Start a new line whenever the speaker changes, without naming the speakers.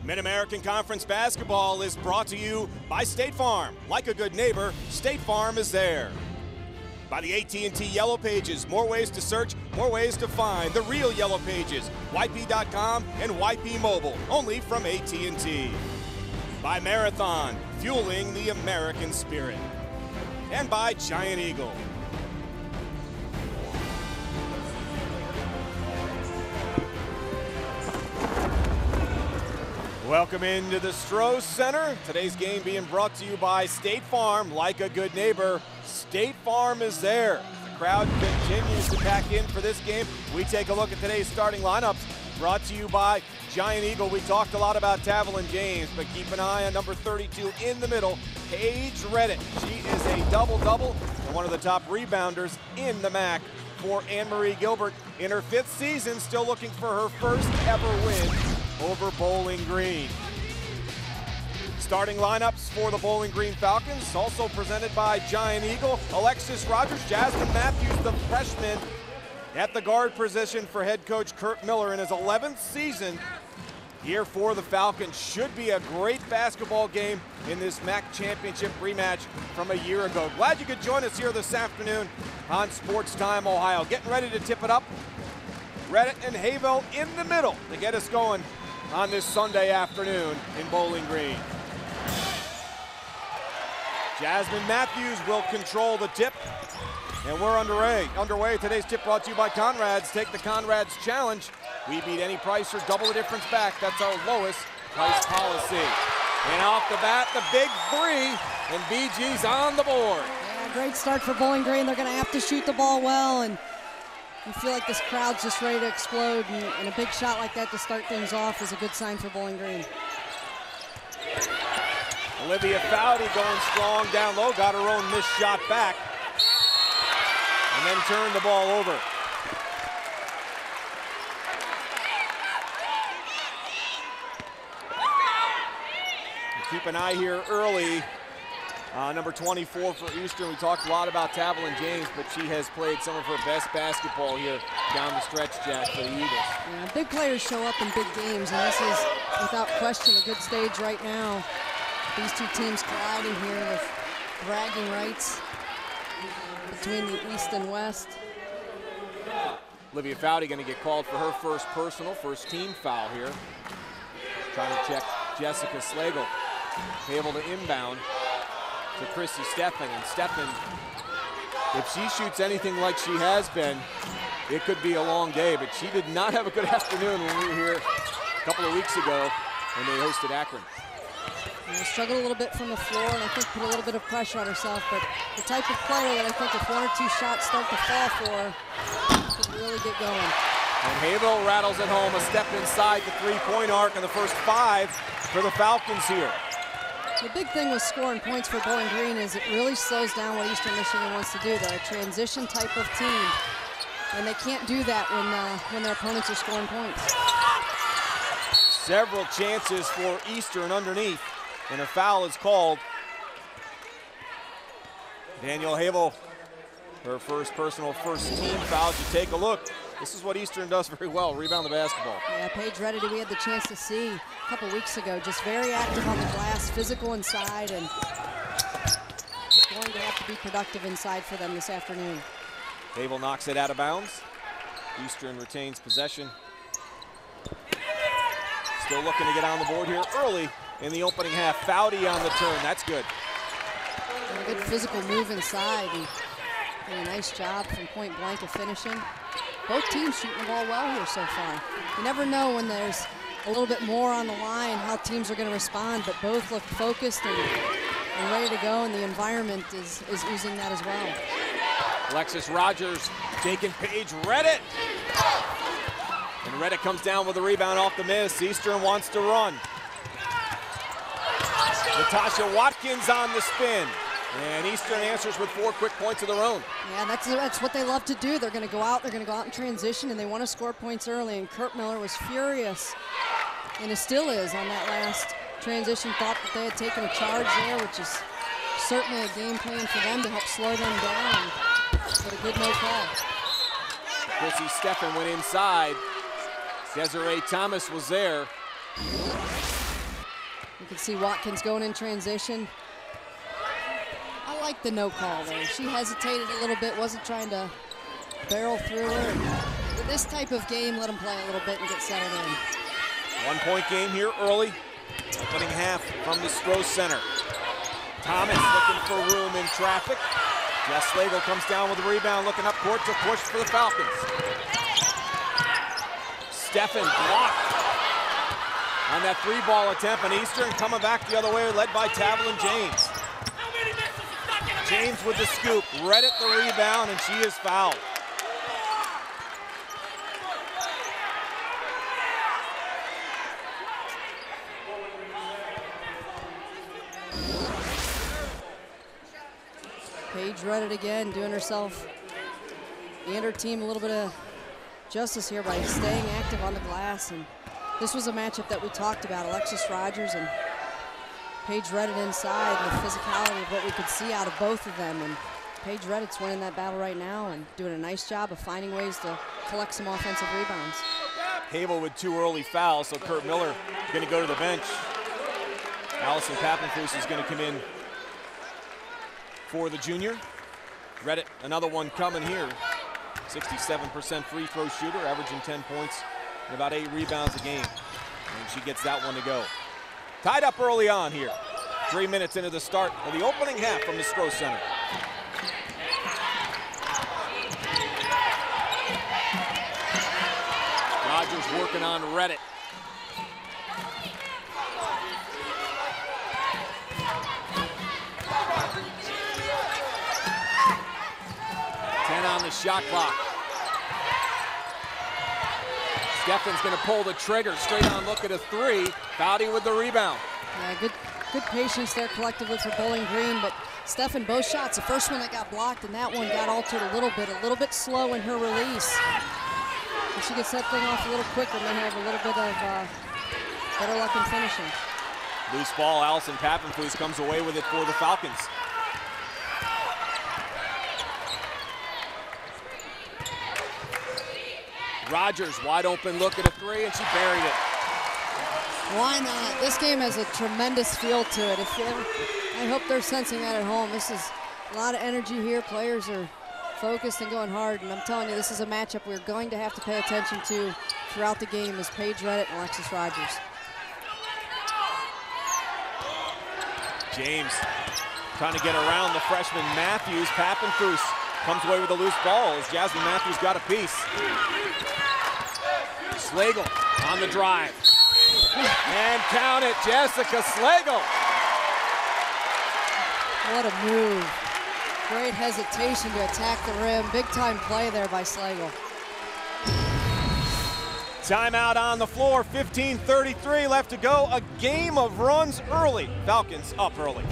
Mid-American Conference basketball is brought to you by State Farm. Like a good neighbor, State Farm is there. By the AT&T Yellow Pages, more ways to search, more ways to find. The real Yellow Pages, YP.com and YP Mobile, only from AT&T. By Marathon, fueling the American spirit. And by Giant Eagle. Welcome into the Stroh Center. Today's game being brought to you by State Farm. Like a good neighbor, State Farm is there. The crowd continues to pack in for this game. We take a look at today's starting lineups, brought to you by Giant Eagle. We talked a lot about Tavalyn James, but keep an eye on number 32 in the middle, Paige Redditt. She is a double-double and one of the top rebounders in the MAC for Anne-Marie Gilbert in her 5th season, still looking for her first ever win over Bowling Green. Starting lineups for the Bowling Green Falcons, also presented by Giant Eagle. Alexis Rogers, Jasmine Matthews, the freshman at the guard position for head coach Kurt Miller in his 11th season here for the Falcons. Should be a great basketball game in this MAC championship rematch from a year ago. Glad you could join us here this afternoon on Sports Time Ohio. Getting ready to tip it up. Redditt and Havel in the middle to get us going on this Sunday afternoon in Bowling Green. Jasmine Matthews will control the tip, and we're underway. Today's tip brought to you by Conrad's. Take the Conrad's Challenge. We beat any price or double the difference back. That's our lowest price policy. And off the bat, the big three, and BG's on the board.
Yeah, great start for Bowling Green. They're going to have to shoot the ball well, and you feel like this crowd's just ready to explode, and a big shot like that to start things off is a good sign for Bowling Green.
Olivia Foudy going strong down low, got her own missed shot back, and then turned the ball over. Keep an eye here early. Number 24 for Eastern. We talked a lot about Tavalyn James, but she has played some of her best basketball here down the stretch, Jack, for the Eagles.
Yeah, big players show up in big games, and this is, without question, a good stage right now. These two teams colliding here with bragging rights between the East and West.
Olivia Foudy going to get called for her first team foul here. Trying to check Jessica Slagle. Able to inbound to Chrissy Steffen, and Steffen, if she shoots anything like she has been, it could be a long day, but she did not have a good afternoon when we were here a couple of weeks ago when they hosted Akron.
She struggled a little bit from the floor, and I think put a little bit of pressure on herself, but the type of player that I think if 1 or 2 shots start to fall for her, could really get going.
And Havel rattles it home, a step inside the three-point arc in the first 5 for the Falcons here.
The big thing with scoring points for Bowling Green is it really slows down what Eastern Michigan wants to do. They're a transition type of team, and they can't do that when their opponents are scoring points.
Several chances for Eastern underneath, and a foul is called. Danielle Havel, her first team foul. You take a look. This is what Eastern does very well, rebound the basketball.
Yeah, Paige Redditt, we had the chance to see a couple weeks ago, just very active on the glass, physical inside, and it's going to have to be productive inside for them this afternoon.
Havel knocks it out of bounds. Eastern retains possession. Still looking to get on the board here early in the opening half. Foudy on the turn, that's good.
And a good physical move inside, and a nice job from point blank of finishing. Both teams shooting the ball well here so far. You never know when there's a little bit more on the line how teams are going to respond, but both look focused and ready to go, and the environment is oozing that as well.
Alexis Rogers taking Paige Redditt. And Redditt comes down with a rebound off the miss. Eastern wants to run. Natasha Watkins on the spin. And Eastern answers with 4 quick points of their own.
Yeah, that's what they love to do. They're going to go out in transition, and they want to score points early. And Kurt Miller was furious, and it still is on that last transition. Thought that they had taken a charge there, which is certainly a game plan for them to help slow them down. But a good no call.
Chrissy Steffen went inside. Desiree Thomas was there.
You can see Watkins going in transition. I like the no call there. She hesitated a little bit, wasn't trying to barrel through her. With this type of game, let them play a little bit and get settled in.
1 point game here early. Opening half from the Stroh Center. Thomas looking for room in traffic. Jess Slagle comes down with a rebound, looking up court to push for the Falcons. Steffen blocked on that 3-ball attempt, and Eastern coming back the other way, led by Tavalyn James. James with the scoop, Redditt the rebound, and she is fouled.
Paige Redditt again, doing herself and her team a little bit of justice here by staying active on the glass. And this was a matchup that we talked about, Alexis Rogers and Paige Redditt inside, and the physicality of what we could see out of both of them. And Paige Redditt's winning that battle right now and doing a nice job of finding ways to collect some offensive rebounds.
Havel with 2 early fouls, so Kurt Miller going to go to the bench. Allison Pappenfuss is going to come in for the junior. Redditt, another one coming here. 67% free throw shooter, averaging 10 points and about 8 rebounds a game. And she gets that one to go. Tied up early on here. 3 minutes into the start of the opening half from the Stroh Center. Rogers working on Redditt. On the shot clock. Steffen's going to pull the trigger, straight on look at a 3. Foudy with the rebound.
Yeah, good patience there collectively for Bowling Green, but Steffen, both shots, the first one that got blocked and that one got altered a little bit slow in her release. If she gets that thing off a little quicker, may have a little bit of better luck in finishing.
Loose ball, Allison Pappenfuss comes away with it for the Falcons. Rogers, wide open look at a 3, and she buried it.
Why not? This game has a tremendous feel to it. I hope they're sensing that at home. This is a lot of energy here. Players are focused and going hard, and I'm telling you, this is a matchup we're going to have to pay attention to throughout the game is Paige Redditt and Alexis Rogers.
James trying to get around the freshman Matthews. Pappenfuss comes away with a loose ball as Jasmine Matthews got a piece. Slagle on the drive. And count it, Jessica Slagle.
What a move. Great hesitation to attack the rim. Big time play there by Slagle.
Timeout on the floor, 15:33 left to go. A game of runs early. Falcons up early.